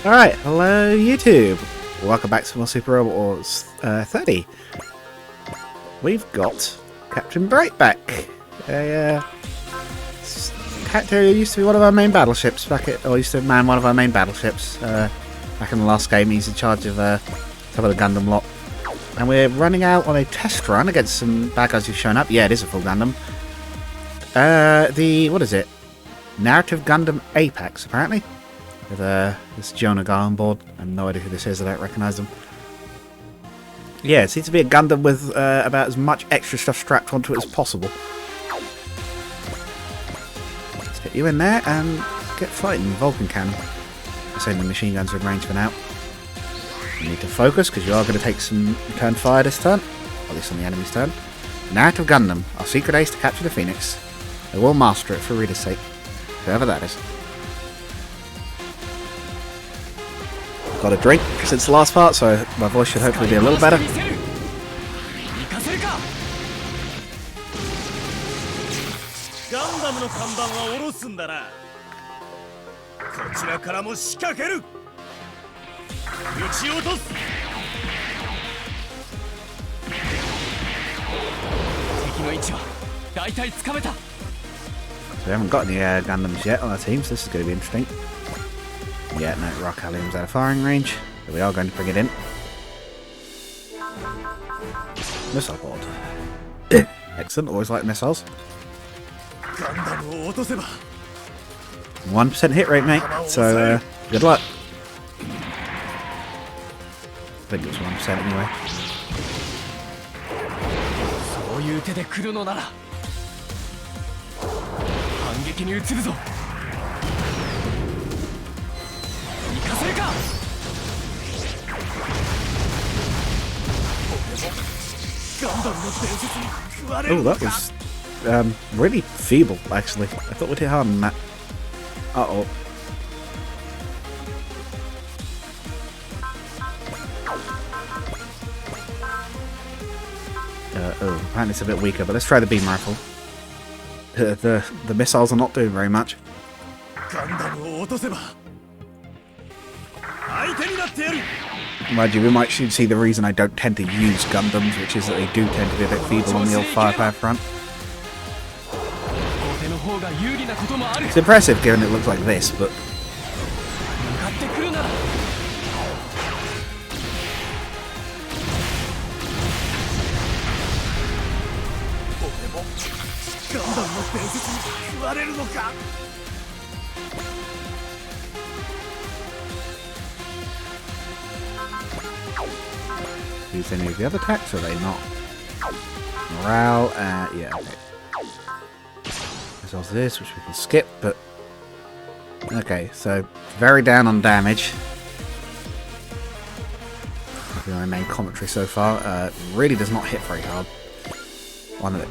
Alright, hello YouTube. Welcome back to more Super Robot Wars 30. We've got Captain Brightback, a character who used to be one of our main battleships used to man one of our main battleships back in the last game. He's in charge of some of the Gundam lot. And we're running out on a test run against some bad guys who've shown up. Yeah, it is a full Gundam. What is it? Narrative Gundam Apex, apparently. With this Jonah guy on board. I have no idea who this is, I don't recognise them. Yeah, it seems to be a Gundam with about as much extra stuff strapped onto it as possible. Let's get you in there and get fighting. Vulcan cannon. I'm saying the machine guns are in range for now. You need to focus because you are going to take some return fire this turn. Or at least on the enemy's turn. Narrative Gundam. Our secret ace to capture the Phoenix. They will master it for reader's sake. Whoever that is. Got a drink since the last part, so my voice should hopefully be a little better. So we haven't got any Gundams yet on our team, so this is going to be interesting. Yeah, no, Rock Allium's out of firing range, but we are going to bring it in. Missile board. Excellent, always like missiles. 1% hit rate, mate, so good luck. I think it was 1% anyway. Oh, that was really feeble, actually. I thought we'd hit hard on that. Uh-oh. Oh, apparently it's a bit weaker, but let's try the beam rifle. The missiles are not doing very much. Mind you, we might soon see the reason I don't tend to use Gundams, which is that they do tend to be a bit feeble on the old firepower front. It's impressive given it looks like this, but... Use any of the other attacks, or are they not? Morale, yeah, okay. There's also this, which we can skip, but... Okay, so, very down on damage. That'll be my main commentary so far. Really does not hit very hard. One of it.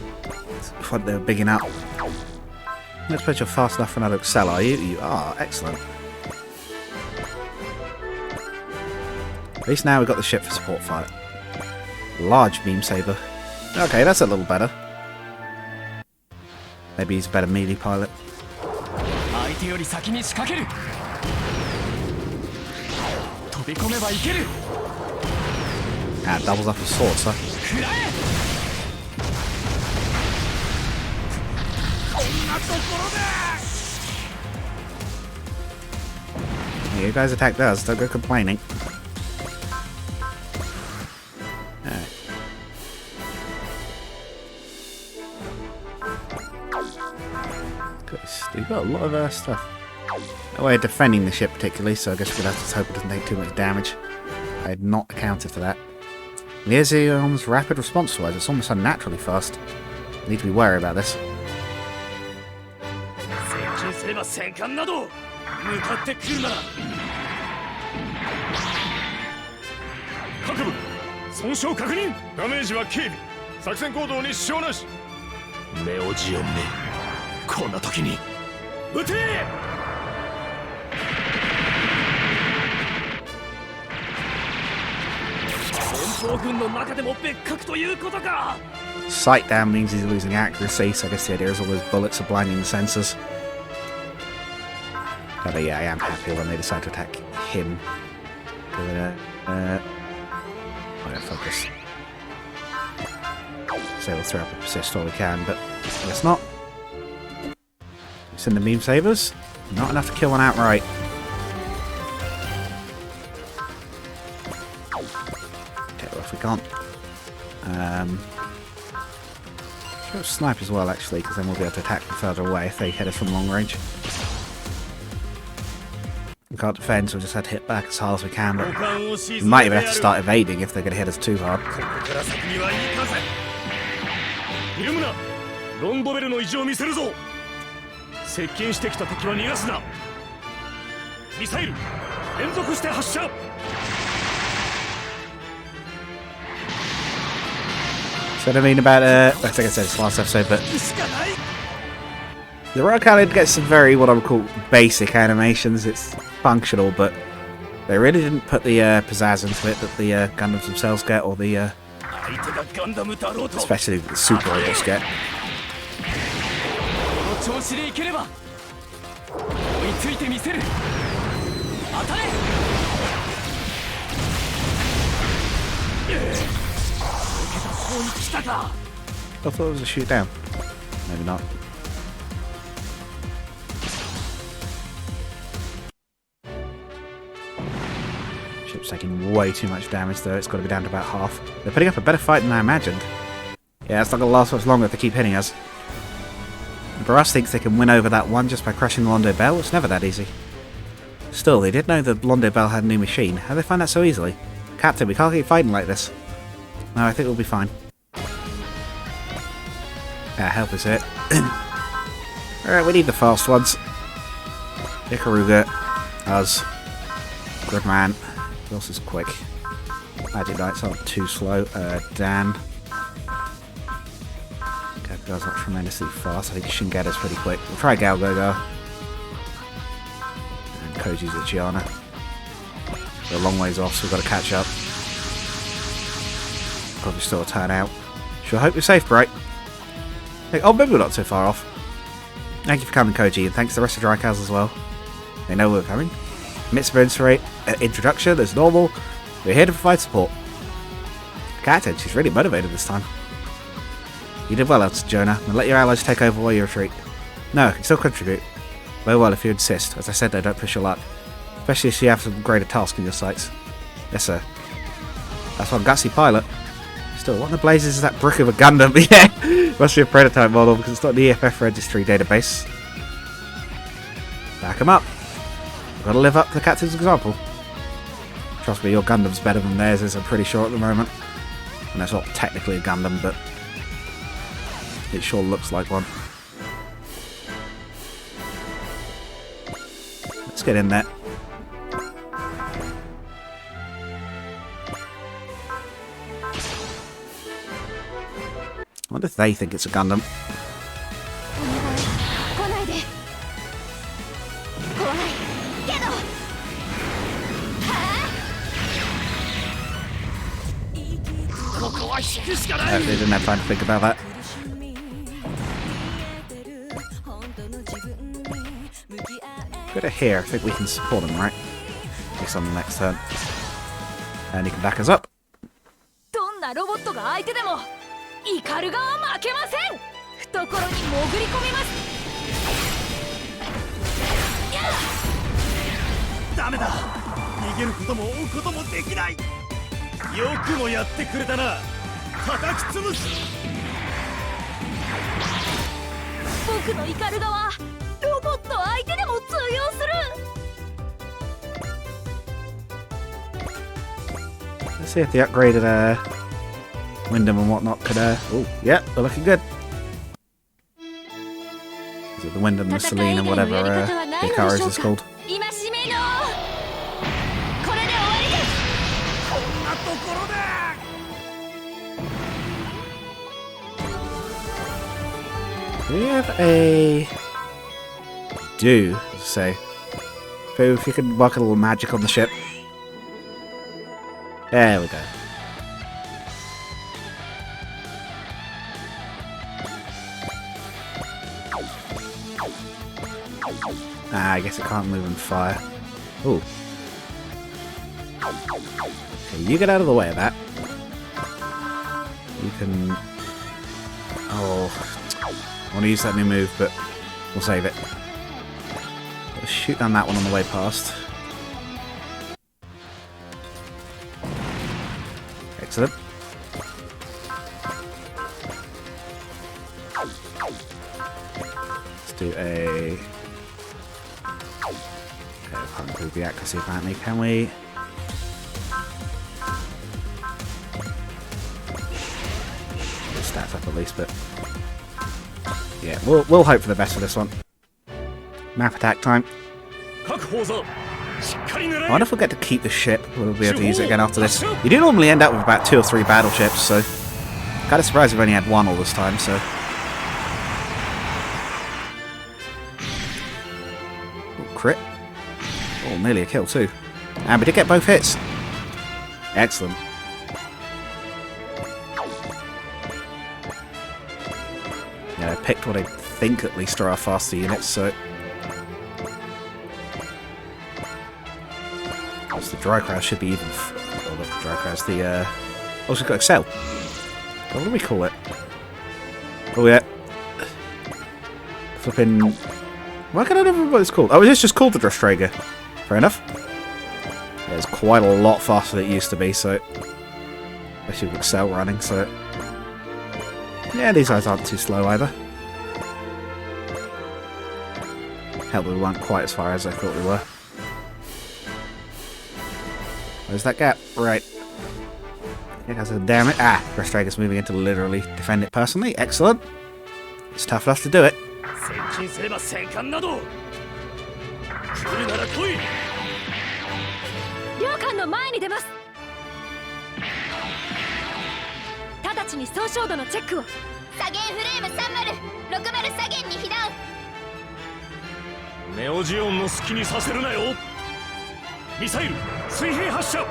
They were bigging up. Let's bet you're fast enough for another Excel, are you? You are, excellent. At least now we've got the ship for support fire. Large beam saber. Okay, that's a little better. Maybe he's a better melee pilot. Ah, doubles up his sword, so. Yeah, you guys attacked us, don't go complaining. You've got a lot of stuff. No way of defending the ship particularly, so I guess we're going to have to hope it doesn't take too much damage. I had not accounted for that. Liaison's rapid response wise, it's almost unnaturally fast. I need to be wary about this. Sight down means he's losing accuracy, so I guess the idea is all those bullets are blinding the sensors. But yeah, I am happy when they decide to attack him. Give it a... oh yeah, focus. So we'll throw up a persist all we can, but I guess not. Send the beam sabers. Not enough to kill one outright. Okay, well if we can't... show snipe as well actually, because then we'll be able to attack them further away if they hit us from long range. We can't defend, so we'll just have to hit back as hard as we can, but we might even have to start evading if they're going to hit us too hard. So what I mean about, I think I said this last episode, but the Royal Cannon gets some very, what I would call, basic animations. It's functional, but they really didn't put the pizzazz into it that the Gundams themselves get, or the, especially the Super Robots get. I thought it was a shoot down. Maybe not. Ship's taking way too much damage though, it's got to be down to about half. They're putting up a better fight than I imagined. Yeah, it's not going to last much longer if they keep hitting us. Barras thinks they can win over that one just by crushing the Londo Bell. It's never that easy. Still, they did know the Londo Bell had a new machine. How did they find that so easily? Captain, we can't keep fighting like this. No, I think we'll be fine. Yeah, help is it. Alright, we need the fast ones. Ikaruga, us, Gridman. Who else is quick? Magic Knights aren't too slow. Dan. Galgo's not tremendously fast. I think Shingeda's pretty quick. We'll try Galgo though. And Koji's at Gianna. We're a long ways off, so we've got to catch up. Probably still a turn out. Sure hope you're safe, Bright. Hey, oh, maybe we're not so far off. Thank you for coming, Koji, and thanks to the rest of Dry Cows as well. They know we're coming. Mitsubishi introduction as normal. We're here to provide support. Captain, she's really motivated this time. You did well, Jonah, and let your allies take over while you retreat. No, you can still contribute. Very well if you insist. As I said, though, don't push your luck. Especially if you have some greater task in your sights. Yes, sir. That's one gutsy pilot. Still, what in the blazes is that brick of a Gundam? Yeah, must be a prototype model because it's not in the EFF registry database. Back him up. We've got to live up to the captain's example. Trust me, your Gundam's better than theirs is, I'm pretty sure, at the moment. And that's not technically a Gundam, but it sure looks like one. Let's get in there. I wonder if they think it's a Gundam. They didn't have time to think about that. Go to here. I think we can support him, right? At least on the next turn. And he can back us up. Let's see if the upgraded Wyndham and whatnot could oh, yeah, we're looking good. Is it the Wyndham, the Selene, and whatever the Ikaros is called? Do we have a... do, as I say. If you can work a little magic on the ship. There we go. Ah, I guess it can't move and fire. Ooh. Okay, you get out of the way of that. You can... Oh... I want to use that new move, but we'll save it. Let's shoot down that one on the way past. Excellent. Let's do a... Okay, I can't improve the accuracy apparently, can we? Get stats up at least, but... Yeah, we'll hope for the best for this one. Map attack time. I wonder if we'll get to keep the ship. We'll be able to use it again after this. You do normally end up with about 2 or 3 battleships, so... Kind of surprised we've only had 1 all this time, so... Ooh, crit. Oh, nearly a kill too. And we did get both hits. Excellent. Yeah, I picked what I think at least are our faster units, so... The dry crash should be even... Oh, not the dry crash, the... Oh, she's got Excel. What do we call it? Oh, yeah. Flipping... Why can I never remember what it's called? Oh, it's just called the Drostrager. Fair enough. Yeah, it's quite a lot faster than it used to be, so... Especially with Excel running, so... Yeah, these guys aren't too slow either. Hell, we weren't quite as far as I thought we were. Where's that gap? Right. It has a damage. Ah, Drostrager's moving in to literally defend it personally. Excellent. It's tough enough to do it. 両艦の前に出ます。直ちに総称度のチェックを。左舷フレーム30、60左舷に被弾。ネオジオンの好きにさせるなよ。ミサイル水平発射。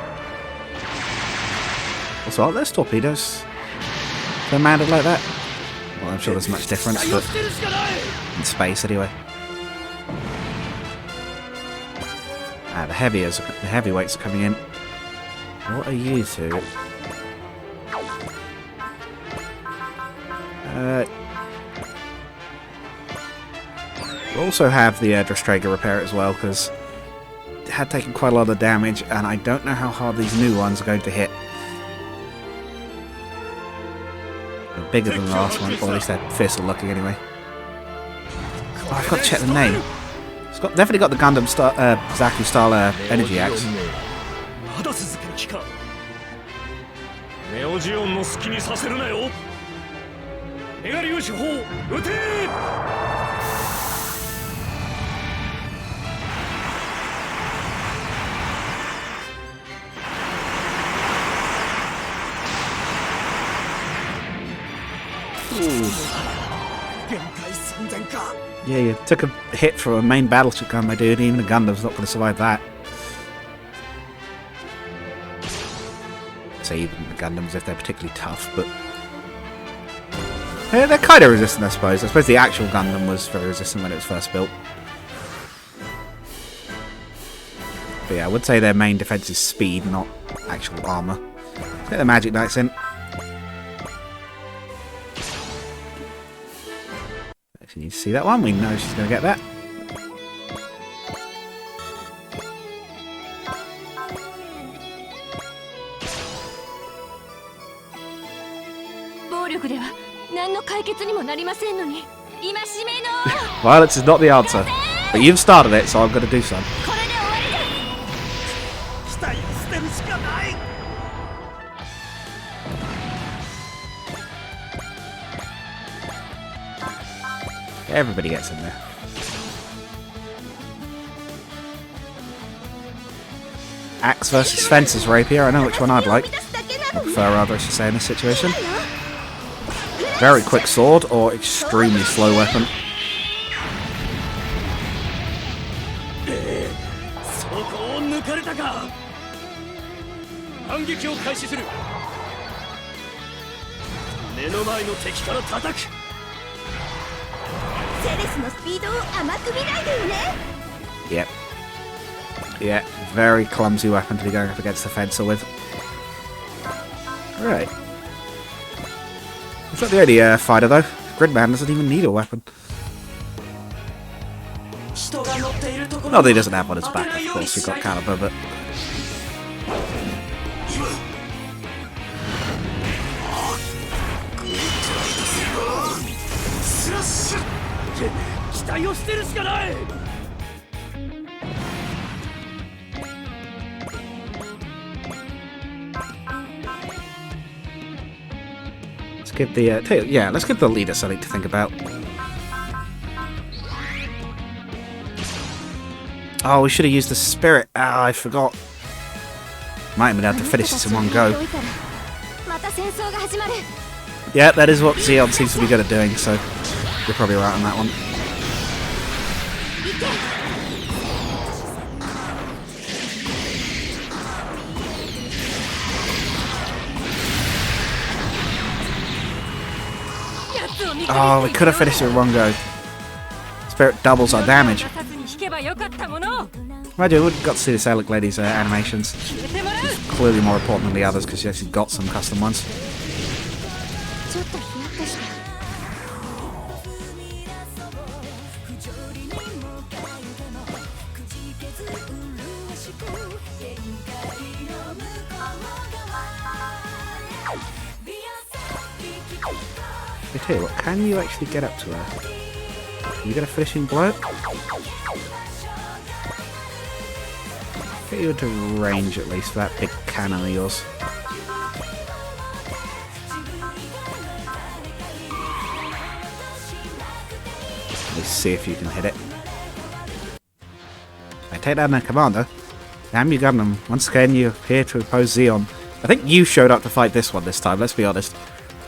Also, aren't those torpedoes? They're mounted like that? Well, I'm sure there's much difference, but in space anyway. Ah, the heavyweights are coming in. What are you two? We'll also have the Drostrager repair it as well, because it had taken quite a lot of damage, and I don't know how hard these new ones are going to hit. They're bigger than the last one, or at least they're fearsome looking anyway. Oh, I've got to check the name. It's definitely got the Gundam Zaku style energy axe. Yeah, you took a hit from a main battleship gun, my dude. Even a Gundam's not going to survive that. I say even the Gundams if they're particularly tough, but... Yeah, they're kind of resistant, I suppose. I suppose the actual Gundam was very resistant when it was first built. But yeah, I would say their main defense is speed, not actual armor. Get the Magic Knights in. You see that one? We know she's going to get that. Violence is not the answer, but you've started it, so I'm going to do some. Everybody gets in there. Axe versus Fencer's Rapier. I know which one I'd like. I prefer rather, I should say, in this situation. Very quick sword or extremely slow weapon. Yep. Yeah, very clumsy weapon to be going up against the fencer with. Right. It's not the only fighter though. Gridman doesn't even need a weapon. Not that he doesn't have on his back, of course, we've got Caliber, but... Let's give the let's give the leader something to think about. Oh, we should have used the spirit. Ah, I forgot. Might have been able to finish this in one go. Yeah, that is what Zeon seems to be good at doing, so you're probably right on that one. Oh, we could have finished it in one go. Spirit doubles our damage. Imagine we would have got to see this Alec lady's animations. She's clearly more important than the others because she actually got some custom ones. I tell you what, can you actually get up to her? Can you get a finishing blow? Get you into range at least for that big cannon of yours. Let's see if you can hit it. I take down their commander. Damn you, Gundam. Once again, you're here to oppose Zeon. I think you showed up to fight this one this time, let's be honest.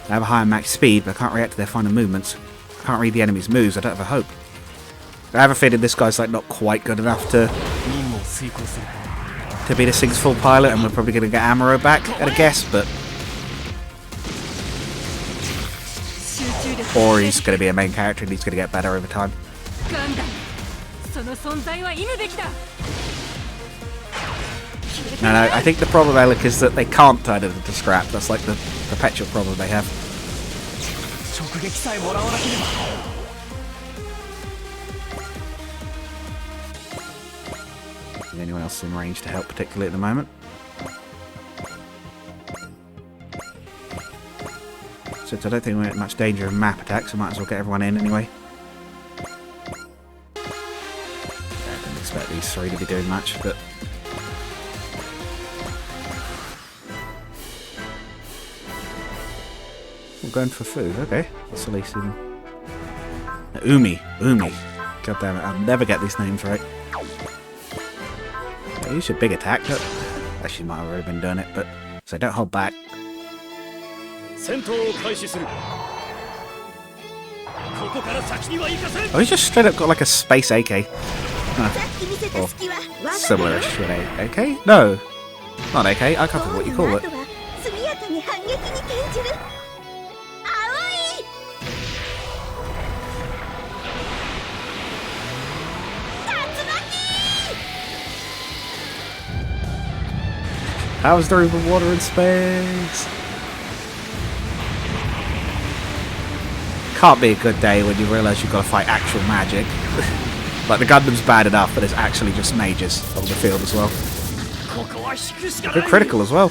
I have a higher max speed, but I can't react to their final movements. I can't read the enemy's moves, I don't have a hope. I have a feeling this guy's like not quite good enough to be the Sing's full pilot, and we're probably going to get Amuro back at a guess, but... Or he's going to be a main character and he's going to get better over time. No, I think the problem, Alec, is that they can't turn it into scrap. That's like the perpetual problem they have. Is anyone else in range to help particularly at the moment? Since I don't think we're in much danger of map attacks, I might as well get everyone in anyway. I didn't expect these three to be doing much, but... We're going for food, okay. What's the least even? Umi. God damn it, I'll never get these names right. Use your big attack. Actually, might have already been doing it, but so don't hold back. Oh, he's just straight up got like a space AK. Or similar-ish to an AK? No, not AK. I can't remember what you call it. How is there even water in space? Can't be a good day when you realise you've got to fight actual magic. Like, the Gundam's bad enough, but it's actually just mages on the field as well. Good critical as well.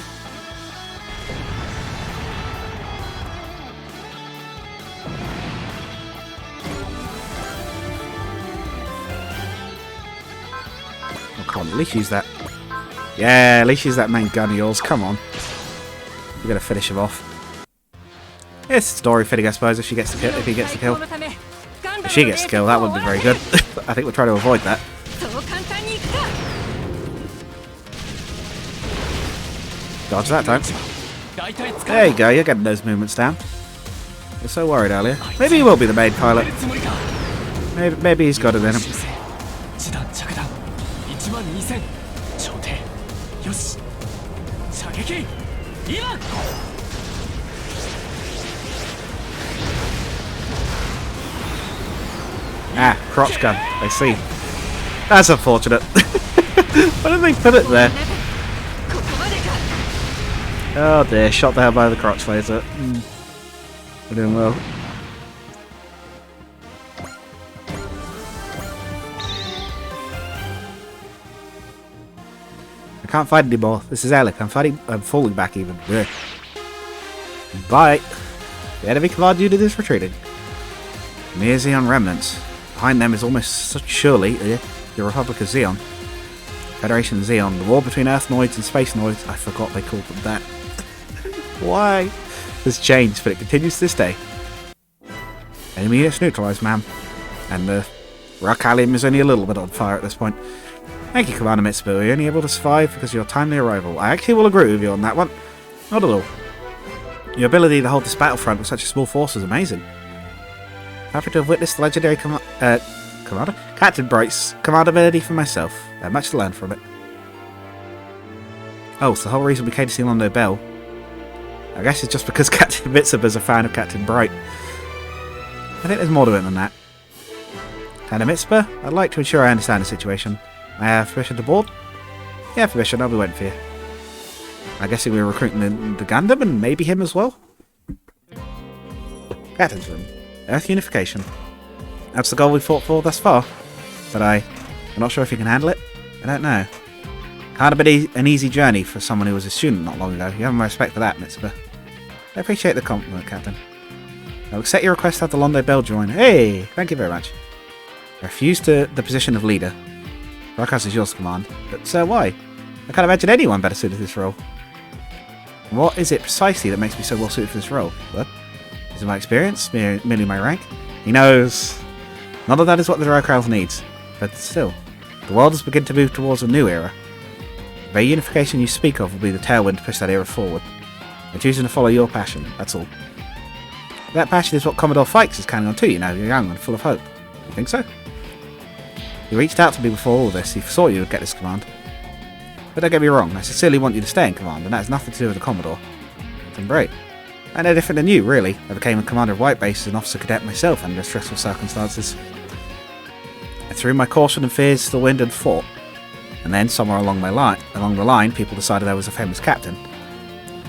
Oh, come on, at least use that. Yeah, at least use that main gun of yours. Come on. You're going to finish him off. It's story fitting, I suppose, if she gets the kill. If he gets the kill. If she gets the kill, that wouldn't be very good. I think we're trying to avoid that. Dodge that time. There you go, you're getting those movements down. You're so worried earlier. Maybe he will be the main pilot. Maybe he's got it in him. Ah, crotch gun. I see. That's unfortunate. Why did they put it there? Oh dear, shot down by the crotch laser. We're doing well. I can't fight anymore. This is Alec. I'm falling back even. Ugh. Bye. The enemy command unit is retreating. Near Xeon remnants. Behind them is almost surely the Republic of Xeon. Federation Xeon. The war between Earthnoids and Space Noids. I forgot they called them that. Why? Has changed, but it continues to this day. Enemy units neutralized, ma'am. And the Rakalium is only a little bit on fire at this point. Thank you, Commander Mitsubishi. You're only able to survive because of your timely arrival. I actually will agree with you on that one. Not at all. Your ability to hold this battlefront with such a small force is amazing. Happy to have witnessed the legendary Commander? Captain Bright's command ability for myself. Much to learn from it. Oh, it's the whole reason we came to see Londo Bell. I guess it's just because Captain Mitsubishi is a fan of Captain Bright. I think there's more to it than that. Commander Mitsubishi, I'd like to ensure I understand the situation. I have permission to board? Yeah, permission. I'll be waiting for you. I guess we were recruiting the Gundam and maybe him as well? Captain's room. Earth unification. That's the goal we fought for thus far. But I'm not sure if you can handle it. I don't know. Can't have been an easy journey for someone who was a student not long ago. You have my respect for that, Mitsubishi. I appreciate the compliment, Captain. I'll accept your request to have the Londo Bell join. Hey! Thank you very much. I refuse to the position of leader. Broadcast is yours, command. But why? I can't imagine anyone better suited for this role. What is it precisely that makes me so well suited for this role? What? Is it my experience? Merely my rank? He knows. None of that is what the Dracrowth needs. But still, the world has begun to move towards a new era. The very unification you speak of will be the tailwind to push that era forward. I'm choosing to follow your passion, that's all. That passion is what Commodore Fikes is counting on too, you know. You're young and full of hope. You think so? He reached out to me before all this. He foresaw you would get this command. But don't get me wrong, I sincerely want you to stay in command, and that has nothing to do with the Commodore. I'm great. I'm no different than you, really. I became a commander of White Base as an officer cadet myself under stressful circumstances. I threw my caution and fears to the wind and fought. And then, somewhere along the line, people decided I was a famous captain.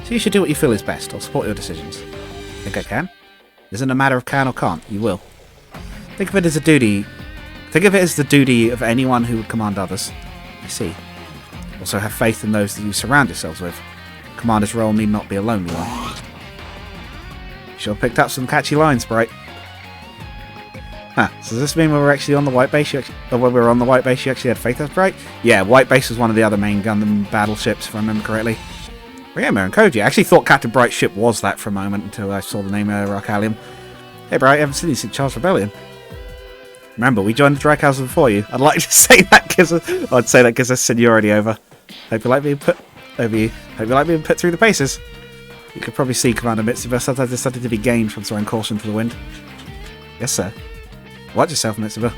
So you should do what you feel is best. I'll support your decisions. Think I can? It isn't a matter of can or can't. You will. Think of it as a duty. Think of it as the duty of anyone who would command others. I see. Also have faith in those that you surround yourselves with. Commander's role need not be a lonely one. Sure picked up some catchy lines, Bright. Huh, so does this mean when we're actually on the White Base, when we were on the White Base, you actually had faith in us, Bright? Yeah, White Base was one of the other main Gundam battleships, if I remember correctly. Ryoma and Koji. I actually thought Captain Bright's ship was that for a moment until I saw the name Rakalium. Hey, Bright, I haven't seen you since Charles Rebellion. Remember, we joined the Dracowth before you. I'd like to say that gives us seniority over. Hope you like being put over you. Hope you like being put through the paces. You could probably see Commander Mitsubishi. Sometimes there's something to be gained from throwing caution to the wind. Yes, sir. Watch yourself, Mitsubishi.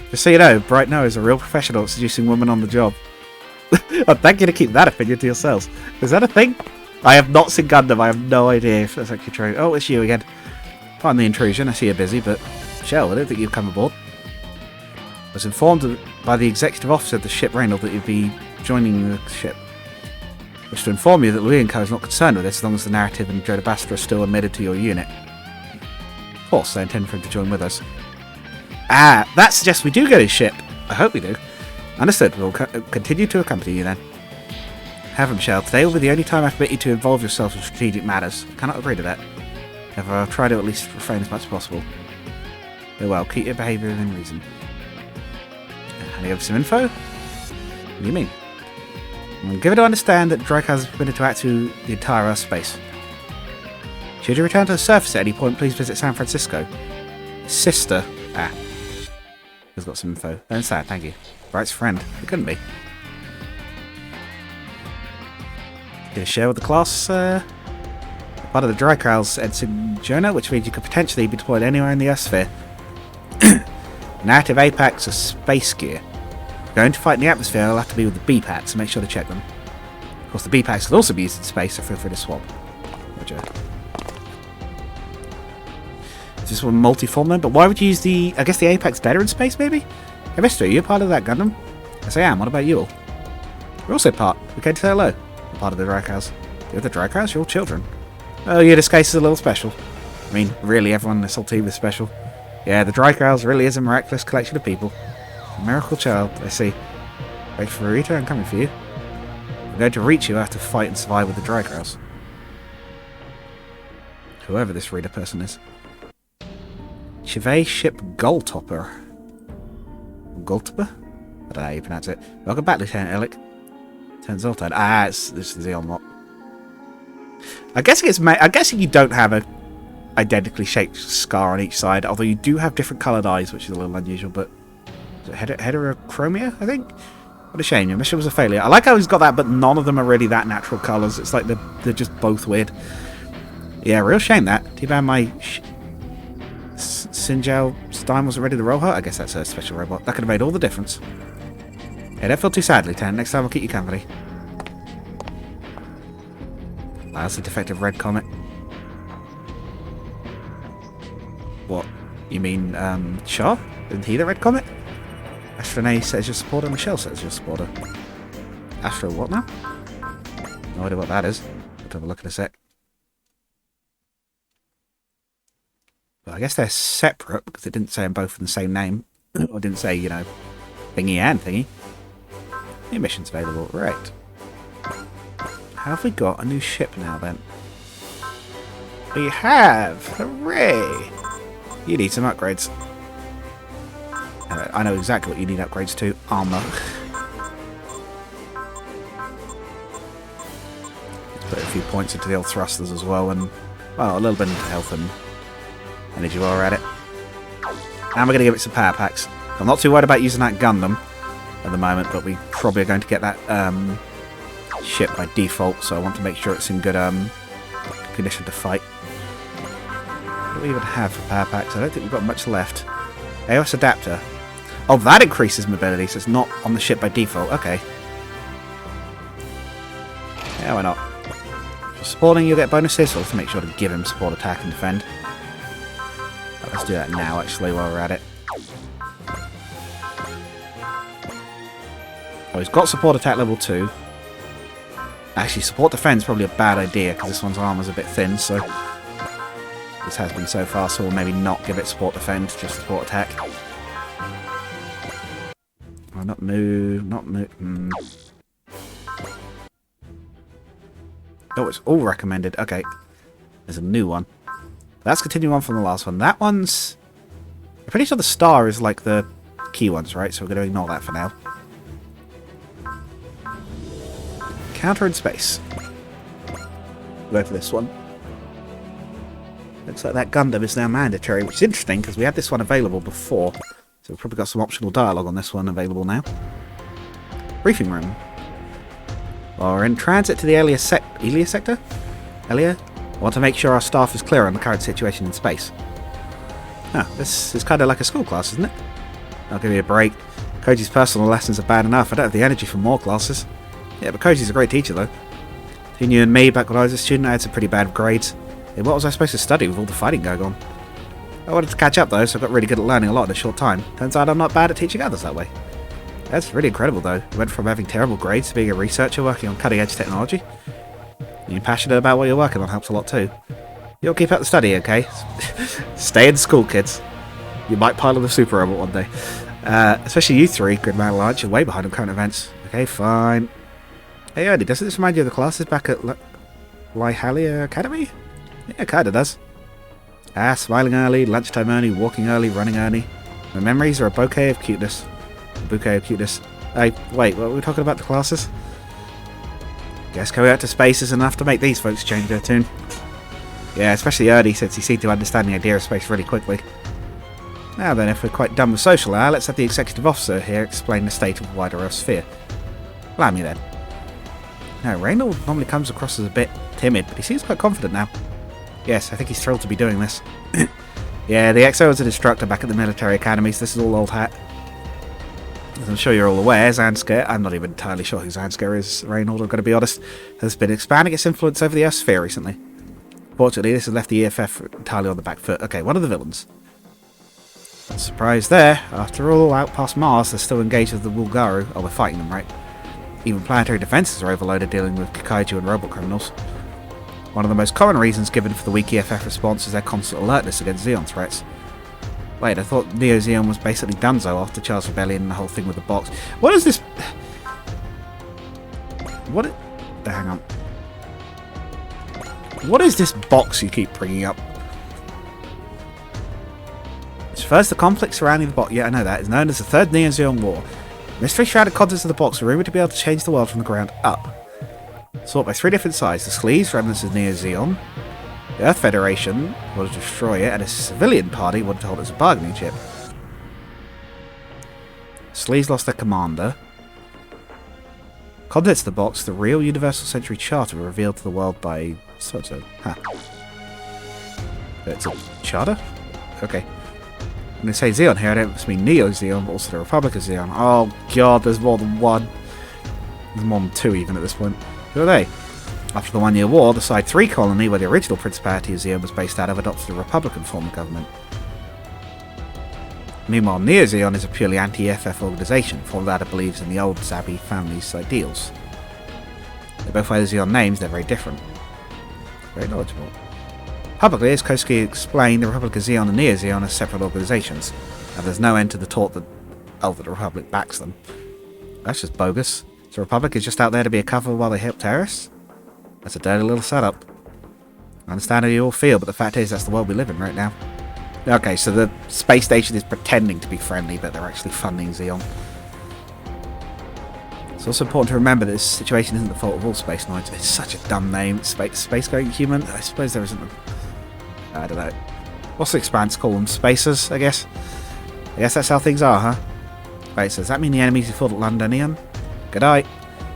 Just so you know, Bright Noah is a real professional at seducing women on the job. I'd thank you to keep that opinion to yourselves. Is that a thing? I have not seen Gundam. I have no idea if that's actually true. Oh, it's you again. Pardon the intrusion. I see you're busy, but Shell, I don't think you've come aboard. I was informed by the executive officer of the ship Reynolds that you'd be joining the ship. I wish to inform you that Louis & Co is not concerned with this as long as the narrative and Jodabastra are still admitted to your unit. Of course, I intend for him to join with us. Ah, that suggests we do get his ship. I hope we do. Understood. We'll continue to accompany you then. Have him, Shell. Today will be the only time I permit you to involve yourself in strategic matters. I cannot agree to that. However, I'll try to at least refrain as much as possible. Very well, keep your behaviour within reason. Handing over some info? What do you mean? I'm given to understand that Drake has permitted to act to the entire Earth space. Should you return to the surface at any point, please visit San Francisco. Sister. Ah. He's got some info. Don't say it, thank you. Bright's friend. It couldn't be. Gonna share with the class, part of the Dracrowth's Ensign Jonah, which means you could potentially be deployed anywhere in the Earth sphere. Narrative APACs are space gear. If you're going to fight in the atmosphere, I'll have to be with the B-Packs, so make sure to check them. Of course, the B-Packs can also be used in space, so feel free to swap. Roger. Is this one multi-form then? But why would you use the... I guess the APAC's better in space, maybe? Hey, mister, are you part of that Gundam? Yes, I am. What about you all? We're also part. We came to say hello. We're part of the Drag House. You're the Drag House? You're all children. Oh, yeah, this case is a little special. I mean, really, everyone in this whole team is special. Yeah, the Drag House really is a miraculous collection of people. A miracle child, I see. Wait for Rita, I'm coming for you. If I'm going to reach you, I have to fight and survive with the Drag House. Whoever this reader person is. Chivet Ship Gulltopper. Gulltopper? I don't know how you pronounce it. Welcome back, Lieutenant Ellick. Lieutenant Zoltan. Ah, this is the Elmot. I guess you don't have a identically shaped scar on each side, although you do have different coloured eyes, which is a little unusual, but... Is it heterochromia, I think? What a shame, your mission was a failure. I like how he's got that, but none of them are really that natural colours. It's like they're just both weird. Yeah, real shame that. Too bad my... Sinjal Stein wasn't ready to roll her. I guess that's a special robot. That could have made all the difference. Yeah, don't feel too sad, Lieutenant. Next time I'll keep you company. Wow, that's a defective red comet. What? You mean, Shaw? Isn't he the red comet? Astronay says your supporter, Michelle says your supporter. Astro what now? No idea what that is. Let's have a look in a sec. Well, I guess they're separate because it didn't say them both in the same name. Or didn't say, you know, thingy and thingy. New missions available. Right. Have we got a new ship now then? We have! Hooray! You need some upgrades. I know exactly what you need upgrades to. Armour. Let's put a few points into the old thrusters as well, and, well, a little bit into health and energy while we're at it. And we're going to give it some power packs. I'm not too worried about using that Gundam at the moment, but we probably are going to get that ship by default, so I want to make sure it's in good condition to fight. What do we even have for power packs? I don't think we've got much left. AOS adapter. Oh, that increases mobility, so it's not on the ship by default. Okay. Yeah, why not? For supporting, you'll get bonuses, so let's make sure to give him support, attack, and defend. Oh, let's do that now, actually, while we're at it. Oh, he's got support attack level 2. Actually, support defense is probably a bad idea, because this one's armor's a bit thin, so... This has been so far, so we'll maybe not give it support defend, just support attack. Oh, not move, not move. Oh, it's all recommended. Okay. There's a new one. Let's continue on from the last one. That one's... I'm pretty sure the star is like the key ones, right? So we're going to ignore that for now. Counter in space. Go for this one. Looks like that Gundam is now mandatory, which is interesting because we had this one available before. So we've probably got some optional dialogue on this one available now. Briefing room. Well, we're in transit to the Elia sector? Elia? I want to make sure our staff is clear on the current situation in space. Ah, this is kind of like a school class, isn't it? I'll give you a break. Koji's personal lessons are bad enough. I don't have the energy for more classes. Yeah, but Koji's a great teacher, though. Between you and me, back when I was a student, I had some pretty bad grades. Yeah, what was I supposed to study with all the fighting going on? I wanted to catch up, though, so I got really good at learning a lot in a short time. Turns out I'm not bad at teaching others that way. That's really incredible, though. You went from having terrible grades to being a researcher working on cutting-edge technology. Being passionate about what you're working on helps a lot, too. You'll keep up the study, okay? Stay in school, kids. You might pilot a super robot one day. Especially you three, Gridman Large, you're way behind on current events. Okay, fine. Hey, Ernie, doesn't this remind you of the classes back at Lyhalia Academy? Yeah, it kinda does. Ah, smiling early, lunchtime early, walking early, running early. My memories are a bouquet of cuteness. A bouquet of cuteness. Hey, wait, what were we talking about the classes? Guess going out to space is enough to make these folks change their tune. Yeah, especially Ernie, since he seemed to understand the idea of space really quickly. Now then, if we're quite done with social hour, let's have the executive officer here explain the state of the wider Earth sphere. Allow me then. Now, Reynold normally comes across as a bit timid, but he seems quite confident now. Yes, I think he's thrilled to be doing this. Yeah, the XO was an instructor back at the military academies. This is all old hat. As I'm sure you're all aware, Zansker, I'm not even entirely sure who Zansker is, Reynold, I've got to be honest, has been expanding its influence over the Earth sphere recently. Fortunately, this has left the EFF entirely on the back foot. Okay, one of the villains. Surprise there. After all, out past Mars, they're still engaged with the Wulgaru. Oh, we're fighting them, right? Even planetary defences are overloaded dealing with Kaiju and robot criminals. One of the most common reasons given for the weak EFF response is their constant alertness against Xeon threats. Wait, I thought Neo Xeon was basically donezo after Charles Rebellion and the whole thing with the box. What is this? What? Hang on. What is this box you keep bringing up? First, the conflict surrounding the box, yeah, I know that, is known as the Third Neo-Xeon War. Mystery-shrouded contents of the box are rumoured to be able to change the world from the ground up. Sought by 3 different sides: the Sleeves, remnants of Neo-Xeon, the Earth Federation wanted to destroy it, and a civilian party wanted to hold it as a bargaining chip. Sleeves lost their commander. Contents of the box: the real Universal Century Charter were revealed to the world by so-and-so. Huh. It's a charter? Okay. When they say Xeon here, I don't just mean Neo Xeon, but also the Republic of Xeon. Oh god, there's more than one. There's more than 2 even at this point. Who are they? After the 1-year war, the Side 3 colony, where the original Principality of Xeon was based out of, adopted a Republican form of government. Meanwhile, Neo Xeon is a purely anti-EFF organisation, formed out of beliefs in the old Zabi family's ideals. They both wear the Xeon names, they're very different. Very knowledgeable. Publicly, as Kosuke explained, the Republic of Xeon and Neo Xeon are separate organisations, and there's no end to the talk that the Republic backs them. That's just bogus. So the Republic is just out there to be a cover while they help terrorists? That's a dirty little setup. I understand how you all feel, but the fact is that's the world we live in right now. Okay, so the space station is pretending to be friendly, but they're actually funding Xeon. It's also important to remember that this situation isn't the fault of all space knights. It's such a dumb name. Space-going human? I suppose there isn't a... I don't know. What's the Expanse call them? Spacers, I guess? I guess that's how things are, huh? Wait, so does that mean the enemies who fought at Londonian? Good eye.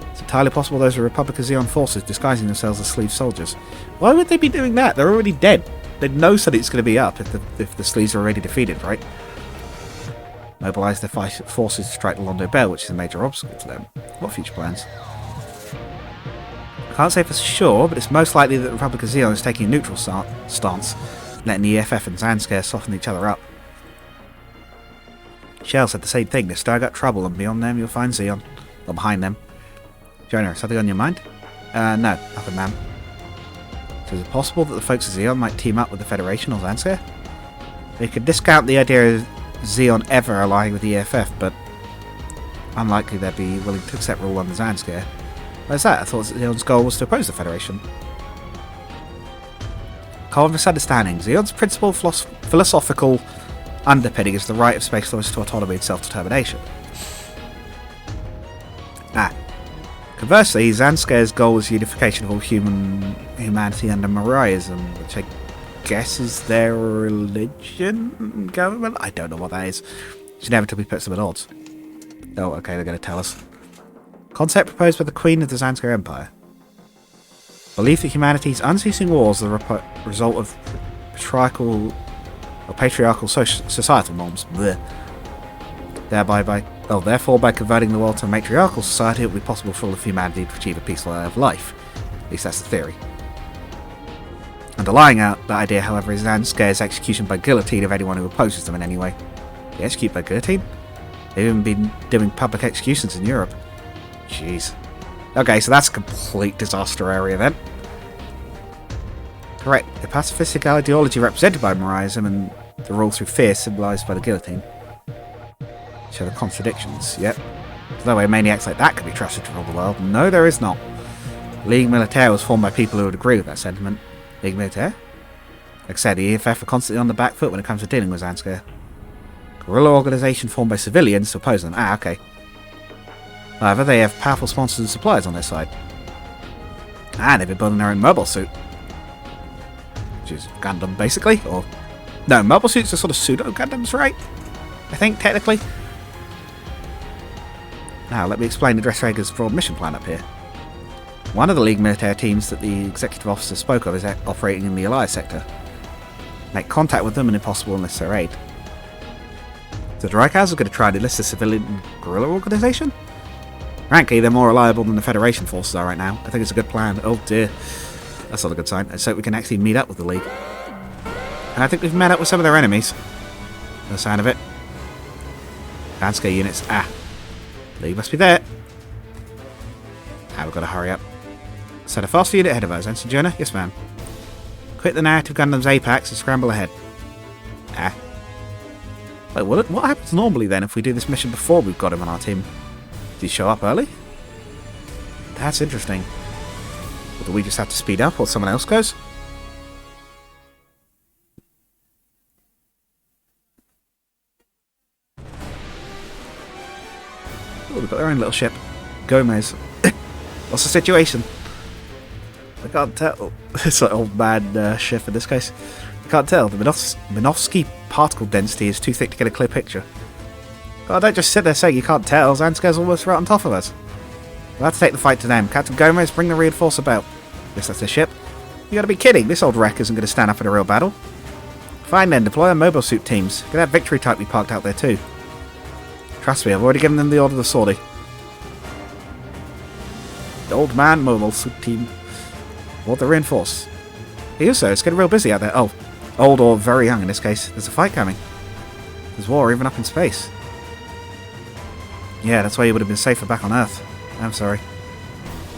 It's entirely possible those are Republic of Xeon forces disguising themselves as Sleeve soldiers. Why would they be doing that? They're already dead. They'd know that it's going to be up if the Sleeves are already defeated, right? Mobilise their forces to strike the Londo Bell, which is a major obstacle to them. What future plans? I can't say for sure, but it's most likely that the Republic of Xeon is taking a neutral stance, letting the EFF and Zanscare soften each other up. Shell said the same thing. They stir up trouble, and beyond them you'll find Xeon. Or behind them. Jonah, something on your mind? No, nothing, ma'am. So is it possible that the folks of Xeon might team up with the Federation or Zanscare? They could discount the idea of Xeon ever allying with the EFF, but unlikely they'd be willing to accept rule under Zanscare. Where's that? I thought Xeon's goal was to oppose the Federation. Common misunderstanding. Xeon's principal philosophical underpinning is the right of space lords to autonomy and self-determination. Conversely, Zanscare's goal is unification of all humanity under Mariahism, which I guess is their religion? Government? I don't know what that is. Which inevitably puts them at odds. Oh, okay, they're going to tell us. Concept proposed by the Queen of the Zanscare Empire. Belief that humanity's unceasing wars are the result of patriarchal societal norms. Blech. Therefore, by converting the world to a matriarchal society, it will be possible for all of humanity to achieve a peaceful way of life. At least that's the theory. Underlying that idea, however, is Zanscare's execution by guillotine of anyone who opposes them in any way. They execute by guillotine? They've even been doing public executions in Europe. Jeez. Okay, so that's a complete disaster area then. Correct. The pacifistic ideology represented by Mariahism and the rule through fear symbolised by the guillotine. Show the contradictions, yep. There's no way maniacs like that could be trusted to rule the world. No, there is not. Ligue Militaire was formed by people who would agree with that sentiment. Ligue Militaire? Like I said, the EFF are constantly on the back foot when it comes to dealing with Zanscare. Guerrilla organisation formed by civilians to oppose them. Ah, okay. However, they have powerful sponsors and suppliers on their side. And they've been building their own mobile suit. Which is Gundam, basically. Or no, mobile suits are sort of pseudo-Gundams, right? I think, technically. Now, let me explain the Dressrager's broad mission plan up here. One of the Ligue Militaire teams that the executive officer spoke of is operating in the Elias sector. Make contact with them and, if possible, enlist their aid. So the Drycows are going to try and enlist a civilian guerrilla organisation? Frankly, they're more reliable than the Federation forces are right now. I think it's a good plan. Oh dear. That's not a good sign. Let's hope we can actually meet up with the League. And I think we've met up with some of their enemies. By the sound of it. Landscape units. Ah. You must be there. Ah, we've got to hurry up. Set a faster unit ahead of us. Ensign Jonah? Yes, ma'am. Quit the narrative Gundam's apex and scramble ahead. Ah. Wait, what happens normally then if we do this mission before we've got him on our team? Does he show up early? That's interesting. Or do we just have to speed up or someone else goes? Oh, they've got their own little ship. Gomez. What's the situation? I can't tell. It's an old man ship in this case. I can't tell. The Minovsky particle density is too thick to get a clear picture. Oh, don't just sit there saying you can't tell. Zansker's almost right on top of us. We'll have to take the fight to them. Captain Gomez, bring the reinforcer belt. Guess that's the ship. You gotta be kidding. This old wreck isn't going to stand up in a real battle. Fine then, deploy our mobile suit teams. Get that victory type we parked out there too. Trust me, I've already given them the order to sortie. The old man mobile suit team. What the reinforce? He also, it's getting real busy out there. Oh, old or very young in this case. There's a fight coming. There's war even up in space. Yeah, that's why you would have been safer back on Earth. I'm sorry.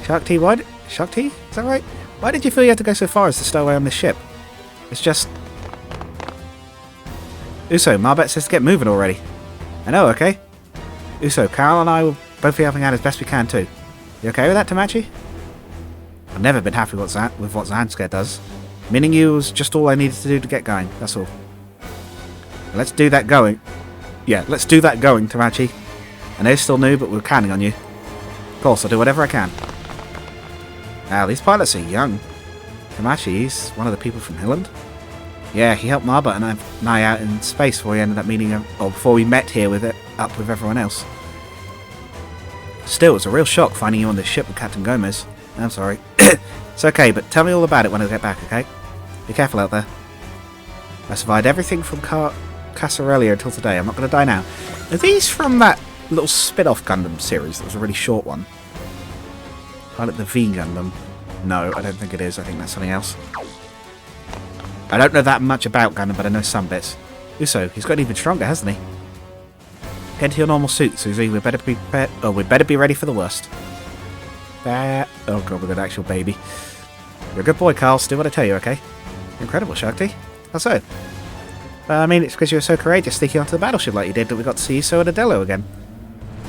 Shark T, why? Shark T? Is that right? Why did you feel you had to go so far as to stow away on this ship? It's just... Uso, Marbet says to get moving already. I know, okay? Uso, Carol and I will both be helping out as best we can too. You okay with that, Tamachi? I've never been happy with what Zansker does. Meaning you was just all I needed to do to get going, that's all. Let's do that going. Yeah, let's do that going, Tamachi. I know you're still new, but we're counting on you. Of course, I'll do whatever I can. Now, these pilots are young. Tamachi, he's one of the people from Hilland. Yeah, he helped Marbot and I out in space before we ended up meeting him, or before we met here with everyone else. Still, it was a real shock finding you on this ship with Captain Gomez. I'm sorry. It's okay, but tell me all about it when I get back, okay? Be careful out there. I survived everything from Casarellia until today. I'm not going to die now. Are these from that little spin-off Gundam series that was a really short one? Pilot the V Gundam. No, I don't think it is. I think that's something else. I don't know that much about Gundam, but I know some bits. Uso, he's gotten even stronger, hasn't he? Get into your normal suit, Susie. We better be prepared. Oh, we better be ready for the worst. Oh god, we've got an actual baby. You're a good boy, Carl. Do what I tell you, okay? Incredible, Shakti. How so? I mean, it's because you were so courageous sneaking onto the battleship like you did that we got to see you so at Adello again.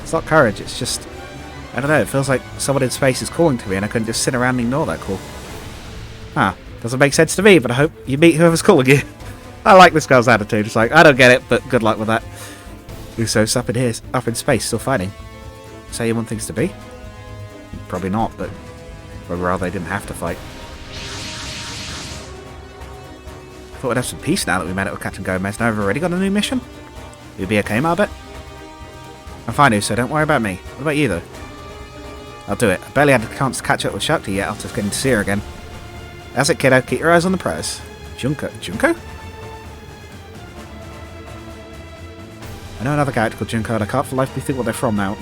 It's not courage, it's just... I don't know, it feels like someone in space is calling to me and I couldn't just sit around and ignore that call. Huh. Doesn't make sense to me, but I hope you meet whoever's calling you. I like this girl's attitude. It's like, I don't get it, but good luck with that. Uso's up in here, up in space, still fighting. Say you want things to be? Probably not, but I'd rather they didn't have to fight. I thought we'd have some peace now that we met up with Captain Gomez. Now we've already got a new mission. You'll be okay, Marbet? I'm fine, Uso. Don't worry about me. What about you, though? I'll do it. I barely had a chance to catch up with Shakti yet after getting to see her again. That's it, kiddo. Keep your eyes on the prize. Junko. Junko? I know another character called Junko, and I can't for life think what they're from now.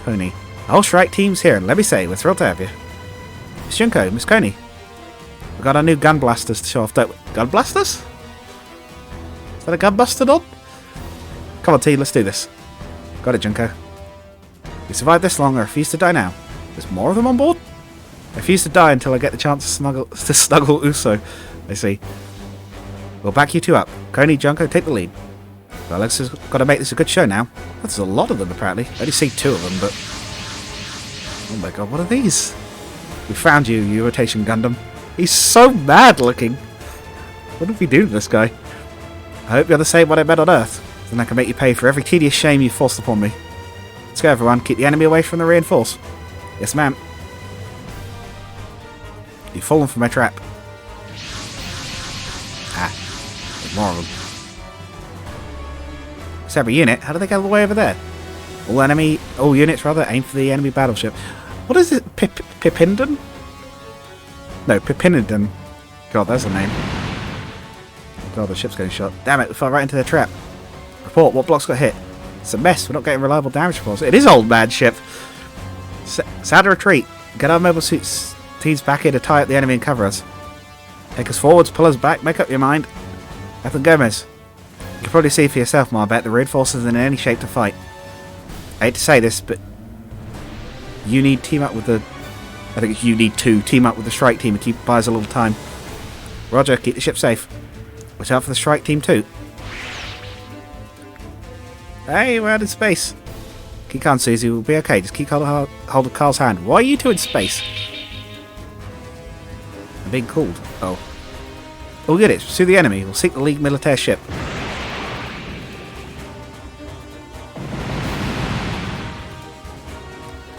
Pony. The whole Shrike team's here, and let me say, we're thrilled to have you. Miss Junko, Miss Coney. We've got our new gun blasters to show off, don't we? Gun blasters? Is that a gun buster on? Come on, T, let's do this. Got it, Junko. We survived this long, I refuse to die now. There's more of them on board? I refuse to die until I get the chance to snuggle Uso. I see. We'll back you two up. Coney, Junko, take the lead. Well, let's just got to make this a good show now. That's a lot of them, apparently. I only see 2 of them, but... Oh my god, what are these? We found you, you rotation Gundam. He's so mad looking. What did we do to this guy? I hope you're the same what I met on Earth. Then I can make you pay for every tedious shame you forced upon me. Let's go, everyone. Keep the enemy away from the reinforce. Yes, ma'am. You've fallen for my trap. Ah, there's more of them. It's every unit. How do they get all the way over there? All units rather, aim for the enemy battleship. What is it? Pipinden? No, Pipiniden. God, that's the name. God, the ship's getting shot. Damn it, we fell right into their trap. Report, what blocks got hit? It's a mess, we're not getting reliable damage reports. It is old man ship. Sound a retreat. Get our mobile suits teams back here to tie up the enemy and cover us. Take us forwards, pull us back, make up your mind. Captain Gomez. can probably see for yourself, Marbet, the reinforcers in any shape to fight. I hate to say this, but you need team up with the... I think you need to team up with the strike team and keep buys a little time. Roger, keep the ship safe. Watch out for the strike team too. Hey, we're out in space. Keep on, Susie. We'll be okay. Just keep hold of Carl's hand. Why are you two in space? I'm being called. Oh. Oh, get it. Pursue the enemy. We'll seek the League militaire ship.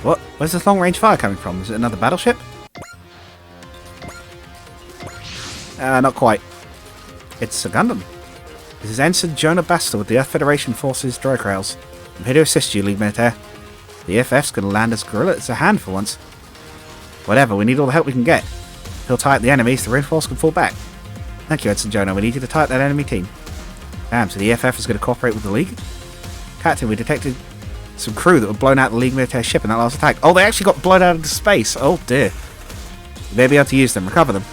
What? Where's this long-range fire coming from? Is it another battleship? Not quite. It's a Gundam. This is Ensign Jonah Bastel with the Earth Federation Forces droid rails. I'm here to assist you, League Militaire. The EFF's gonna land as gorilla. It's a hand for once. Whatever, we need all the help we can get. If he'll tie up the enemies, the reinforce can fall back. Thank you, Ensign Jonah. We need you to tie up that enemy team. Damn, so the EFF is going to cooperate with the League? Captain, we detected some crew that were blown out of the League military ship in that last attack. Oh, they actually got blown out into space. Oh, dear. You may be able to use them. Recover them.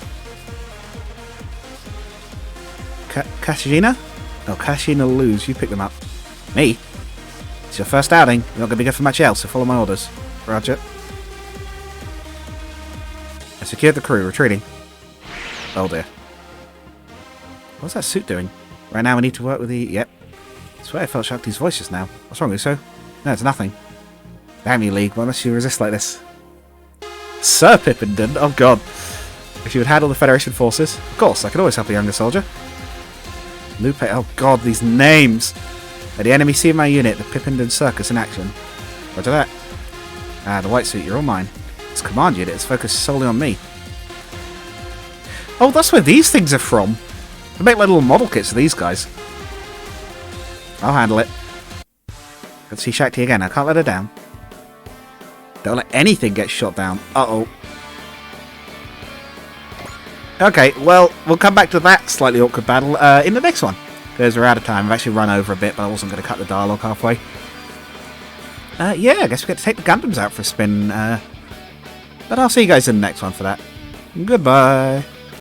Kashina? Oh, Kashina lose. You pick them up. Me? It's your first outing. You're not going to be good for much else, so follow my orders. Roger. I secured the crew. Retreating. Oh, dear. What's that suit doing? Right now we need to work with the... Yep. I swear I felt Shakti's voice just now. What's wrong, Uso? No, it's nothing. Damn you, League. Why must you resist like this? Sir Pippenden? Oh, God. If you would handle the Federation forces... Of course, I could always help a younger soldier. Lupe... Oh, God, these names! Let the enemy see my unit, the Pippenden Circus in action. Roger that. Ah, the white suit, you're all mine. This command unit is focused solely on me. Oh, that's where these things are from. They make like little model kits of these guys. I'll handle it. Let's see Shakti again. I can't let her down. Don't let anything get shot down. Uh-oh. Okay, well, we'll come back to that slightly awkward battle in the next one. Because we're out of time. I've actually run over a bit, but I wasn't going to cut the dialogue halfway. Yeah, I guess we get to take the Gundams out for a spin. But I'll see you guys in the next one for that. Goodbye.